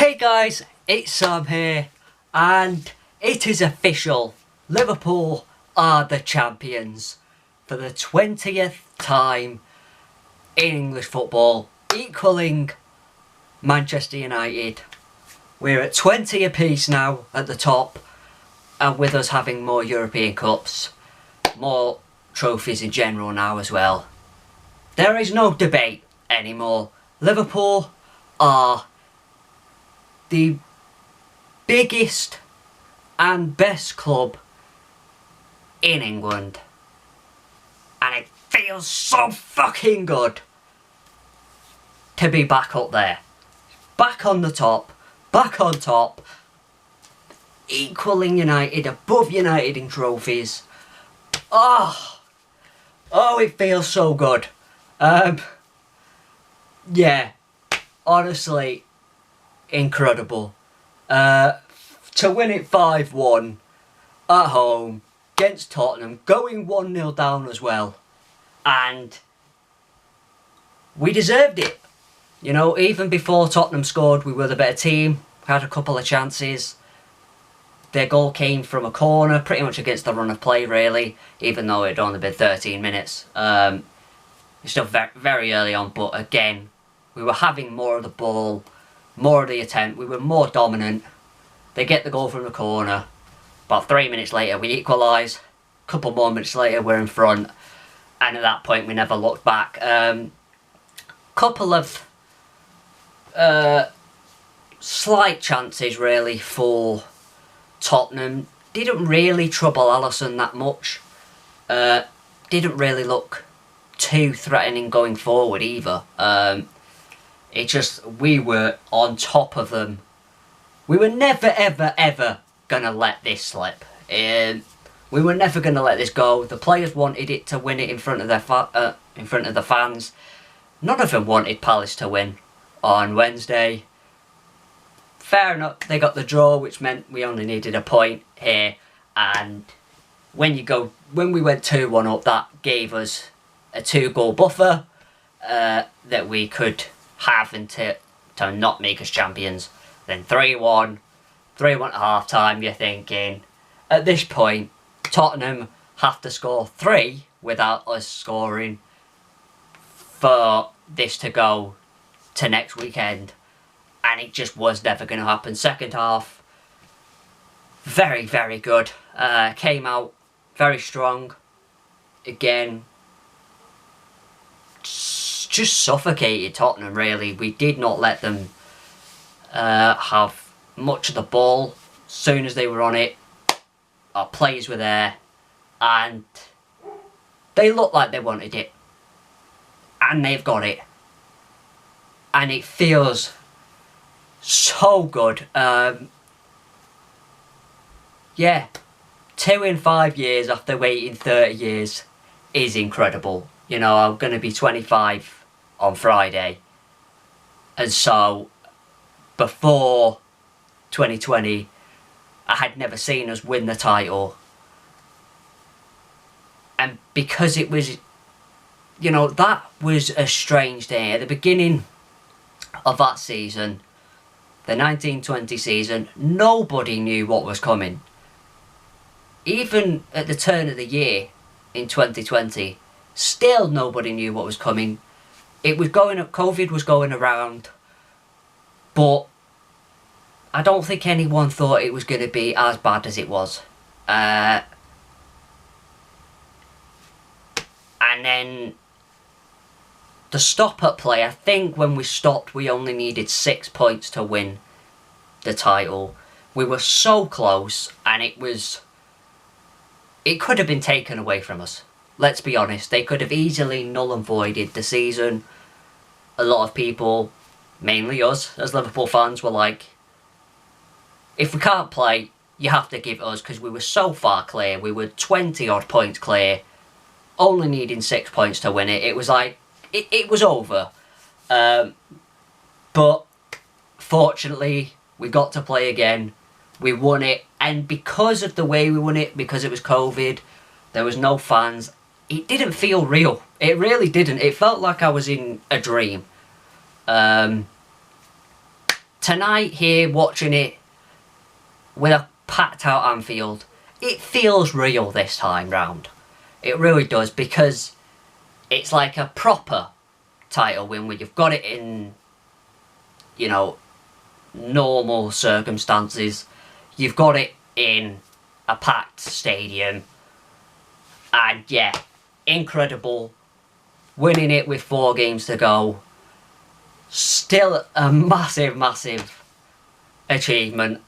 Hey guys, it's Sam here, and it is official. Liverpool are the champions for the 20th time in English football, equaling Manchester United. We're at 20 apiece now at the top, and with us having more European Cups, more trophies in general now as well. There is no debate anymore. Liverpool are the biggest and best club in England, and it feels so fucking good to be back up there, back on the top, back on top, equaling United, above United in trophies. Oh, it feels so good. Yeah, honestly, incredible. To win it 5-1 at home against Tottenham, going 1-0 down as well, and we deserved it. You know, even before Tottenham scored, we were the better team. Had a couple of chances. Their goal came from a corner, pretty much against the run of play, really, even though it had only been 13 minutes. It's still very early on, but again, we were having more of the ball, more of the attempt. We were more dominant. They get the goal from the corner. About 3 minutes later, we equalise. A couple more minutes later, we're in front. And at that point, we never looked back. Couple of slight chances, really, for Tottenham. Didn't really trouble Alisson that much. Didn't really look too threatening going forward either. It just, we were on top of them. We were never, ever, ever gonna let this slip. We were never gonna let this go. The players wanted it to win it in front of their in front of the fans. None of them wanted Palace to win on Wednesday. Fair enough, they got the draw, which meant we only needed a point here. And when we went 2-1 up, that gave us a 2-goal buffer that we could have to not make us champions. Then 3-1 at half time. You're thinking, at this point, Tottenham have to score 3 without us scoring for this to go to next weekend, and it just was never going to happen. Second half, very, very good. Came out very strong. Again, just suffocated Tottenham, really. We did not let them have much of the ball. As soon as they were on it, our players were there, and they looked like they wanted it, and they've got it, and it feels so good. Yeah, 2 in 5 years after waiting 30 years is incredible. You know, I'm going to be 25 on Friday, and so before 2020, I had never seen us win the title. And because it was, you know, that was a strange day. At the beginning of that season, the 1920 season, nobody knew what was coming. Even at the turn of the year in 2020, still nobody knew what was coming. It was going up, COVID was going around, but I don't think anyone thought it was going to be as bad as it was. And then the stop at play, I think when we stopped, we only needed 6 points to win the title. We were so close, and it could have been taken away from us. Let's be honest, they could have easily null and voided the season. A lot of people, mainly us as Liverpool fans, were like, if we can't play, you have to give us, because we were so far clear. We were 20 odd points clear, only needing 6 points to win it. It was like, it was over. But fortunately, we got to play again. We won it, and because of the way we won it, because it was COVID, there was no fans, it didn't feel real. It really didn't. It felt like I was in a dream. tonight here, watching it with a packed out Anfield, it feels real this time round. It really does, because it's like a proper title win where you've got it in, you know, normal circumstances. You've got it in a packed stadium. And yeah, incredible. Winning it with 4 games to go. Still a massive, massive achievement.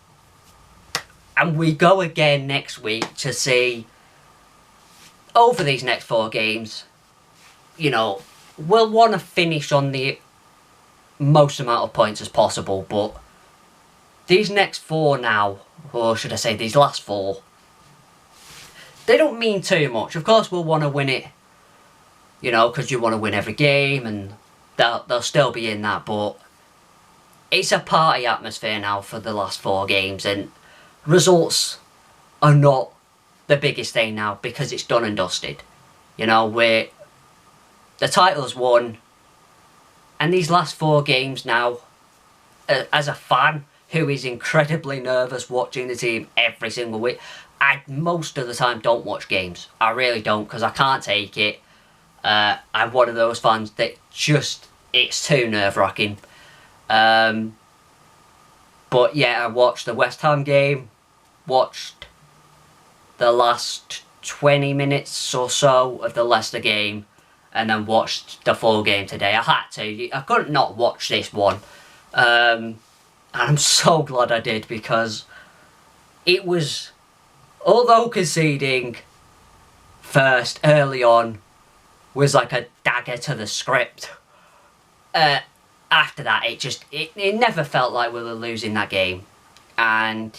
And we go again next week to see, over these next 4 games, you know, we'll want to finish on the most amount of points as possible, but these next 4 now, or should I say these last 4, they don't mean too much. Of course we'll want to win it, you know, because you want to win every game, and they'll still be in that, but it's a party atmosphere now for the last 4 games, and results are not the biggest thing now, because it's done and dusted. You know, the title's won, and these last 4 games now, as a fan who is incredibly nervous watching the team every single week, I most of the time don't watch games. I really don't, because I can't take it. I'm one of those fans that just, it's too nerve-wracking. But yeah, I watched the West Ham game, watched the last 20 minutes or so of the Leicester game, and then watched the full game today. I had to. I couldn't not watch this one. And I'm so glad I did, because it was, although conceding first early on was like a dagger to the script, after that it never felt like we were losing that game. And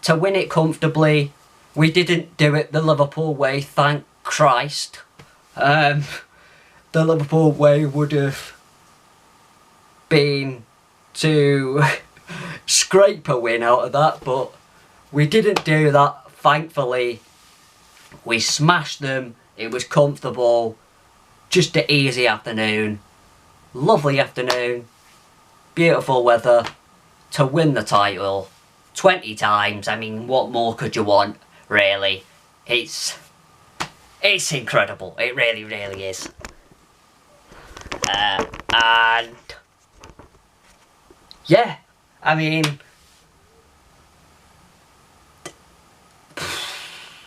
to win it comfortably, we didn't do it the Liverpool way, thank Christ. The Liverpool way would have been to scrape a win out of that, but we didn't do that, thankfully. We smashed them, it was comfortable, just an easy afternoon, lovely afternoon, beautiful weather, to win the title 20 times. I mean, what more could you want, really? It's incredible, it really, really is. And yeah, I mean,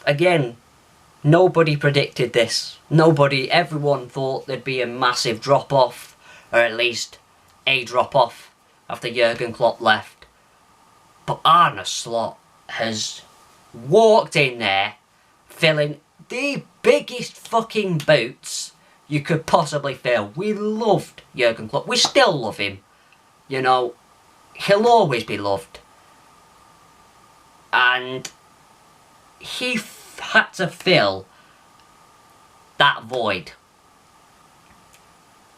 again, nobody predicted this. Everyone thought there'd be a massive drop-off, or at least a drop-off after Jurgen Klopp left. But Arne Slot has walked in there filling the biggest fucking boots you could possibly fill. We loved Jurgen Klopp. We still love him. You know, he'll always be loved. And he had to fill that void.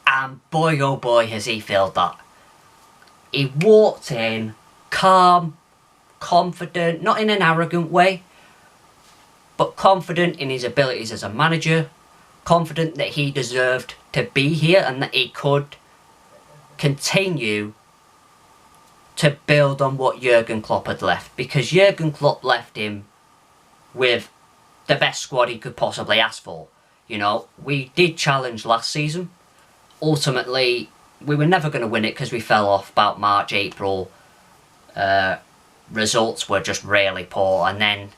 And boy oh boy has he filled that. He walked in calm, confident, not in an arrogant way, but confident in his abilities as a manager, confident that he deserved to be here and that he could continue to build on what Jurgen Klopp had left, because Jurgen Klopp left him with the best squad he could possibly ask for. You know, we did challenge last season. Ultimately, we were never going to win it because we fell off about March, April. Results were just really poor, and then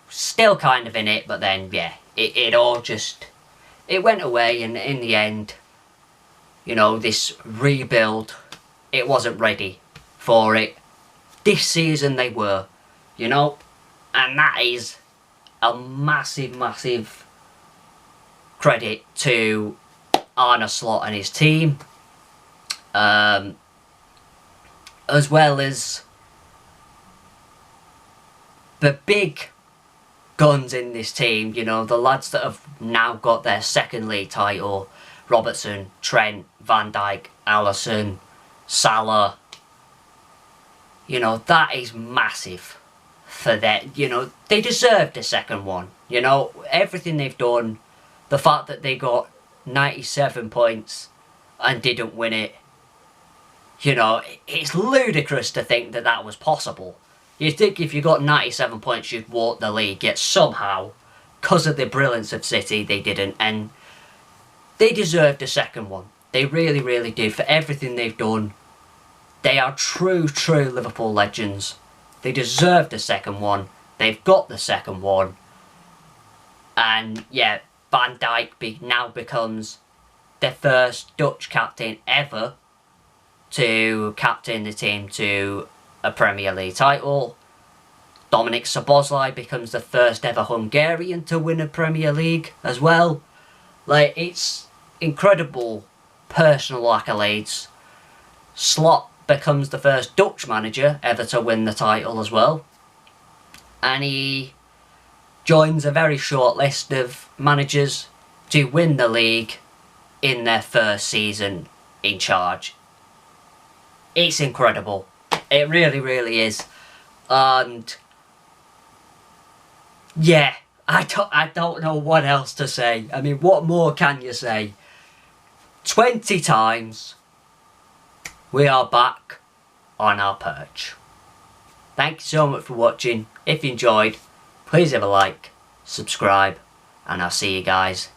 still kind of in it, but then yeah, it all just, it went away, and in the end, you know, this rebuild, it wasn't ready for it. This season they were, you know, and that is a massive, massive credit to Arne Slot and his team, as well as the big guns in this team, you know, the lads that have now got their second league title: Robertson, Trent, Van Dijk, Alisson, Salah. You know, that is massive for that. You know, they deserved a second one. You know, everything they've done, the fact that they got 97 points and didn't win it, You know, it's ludicrous to think that that was possible. You'd think if you got 97 points you'd walk the league, yet somehow, because of the brilliance of City, they didn't, and they deserved a second one. They really, really do, for everything they've done. They are true, true Liverpool legends. They deserved the second one. They've got the second one. And yeah, Van Dijk now becomes the first Dutch captain ever to captain the team to a Premier League title. Dominic Szoboszlai becomes the first ever Hungarian to win a Premier League as well. Like, it's incredible personal accolades. Slot becomes the first Dutch manager ever to win the title as well. And he joins a very short list of managers to win the league in their first season in charge. It's incredible. It really, really is. And yeah, I don't know what else to say. I mean, what more can you say? 20 times we are back on our perch. Thank you so much for watching. If you enjoyed, please have a like, subscribe, and I'll see you guys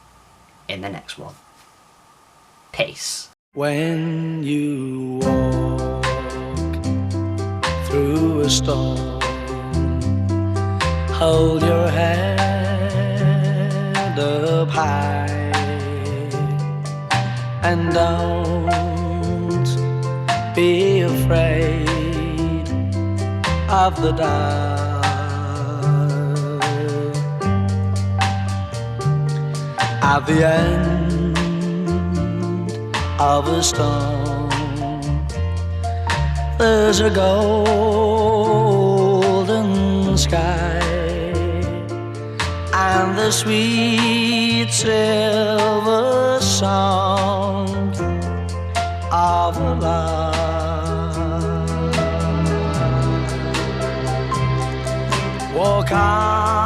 in the next one. Peace. When you walk through a storm, hold your head up high and don't be afraid of the dark. At the end of a storm, there's a golden sky and the sweet silver song of a lark. Walk on